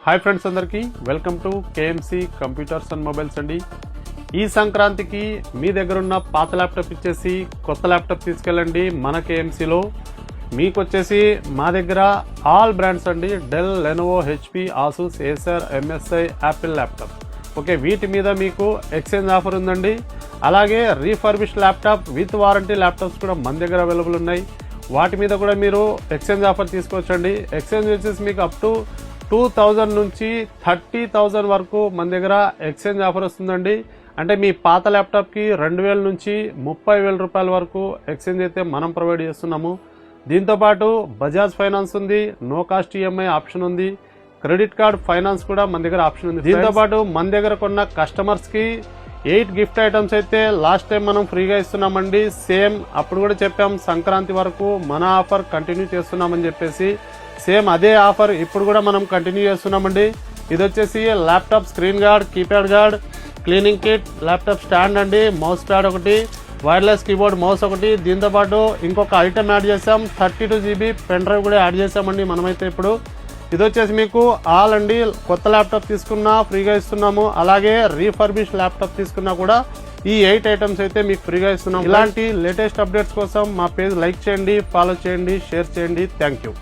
Hi friends, అందరికీ welcome to KMC computers and mobiles అండి. ఈ సంక్రాంతికి మీ దగ్గర ఉన్న పాత ల్యాప్టాప్ ఇచ్చేసి కొత్త ల్యాప్టాప్ తీసుకెళ్ళండి. మన కేఎంసీలో మీకు వచ్చేసి మా దగ్గర ఆల్ బ్రాండ్స్ అండి, Dell, Lenovo, HP, Asus, Acer, MSI, Apple laptop. Okay, వీటి మీద మీకు ఎక్స్చేంజ్ ఆఫర్ ఉందండి. అలాగే refurbished laptop with warranty laptops కూడా మన దగ్గర అవైలబుల్ ఉన్నాయి. వాటి మీద కూడా మీరు ఎక్స్చేంజ్ ఆఫర్ తీసుకోవచ్చండి. ఎక్స్చేంజ్ వచ్చేసి మీకు అప్ టు 2000 నుంచి 30,000 వరకు మన దగ్గర ఎక్స్చేంజ్ ఆఫర్ వస్తుందండి. అంటే మీ పాత ల్యాప్టాప్కి 2000 నుంచి 30,000 రూపాయల వరకు ఎక్స్చేంజ్ అయితే మనం ప్రొవైడ్ చేస్తున్నాము. దీంతోపాటు బజాజ్ ఫైనాన్స్ ఉంది, నో కాస్ట్ ఈఎంఐ ఆప్షన్ ఉంది, క్రెడిట్ కార్డ్ ఫైనాన్స్ కూడా మన దగ్గర ఆప్షన్ ఉంది. దీంతోపాటు మన దగ్గర కొన్న కస్టమర్స్కి 8 గిఫ్ట్ ఐటమ్స్ అయితే లాస్ట్ టైం మనం ఫ్రీగా ఇస్తున్నామండి. సేమ్ అప్పుడు కూడా చెప్పాం, సంక్రాంతి వరకు మన ఆఫర్ కంటిన్యూ చేస్తున్నామని చెప్పేసి. సేమ్ అదే ఆఫర్ ఇప్పుడు కూడా మనం కంటిన్యూ చేస్తున్నామండి. ఇది వచ్చేసి laptop screen guard, keypad guard, cleaning kit, laptop stand అండి, మౌస్ ప్యాడ్ ఒకటి, వైర్లెస్ కీబోర్డ్ మౌస్ ఒకటి. దీంతోపాటు ఇంకొక ఐటమ్ యాడ్ చేసాం, 32 GB పెన్ డ్రైవ్ కూడా యాడ్ చేసామండి మనమైతే ఇప్పుడు. ఇది వచ్చేసి మీకు ఆల్ అండి, కొత్త ల్యాప్టాప్ తీసుకున్నా ఫ్రీగా ఇస్తున్నాము. అలాగే రీఫర్బిష్ ల్యాప్టాప్ తీసుకున్నా కూడా ఈ 8 ఐటమ్స్ అయితే మీకు ఫ్రీగా ఇస్తున్నాం. ఇలాంటి లేటెస్ట్ అప్డేట్స్ కోసం మా పేజ్ లైక్ చేయండి, ఫాలో చేయండి, షేర్ చేయండి. Thank you.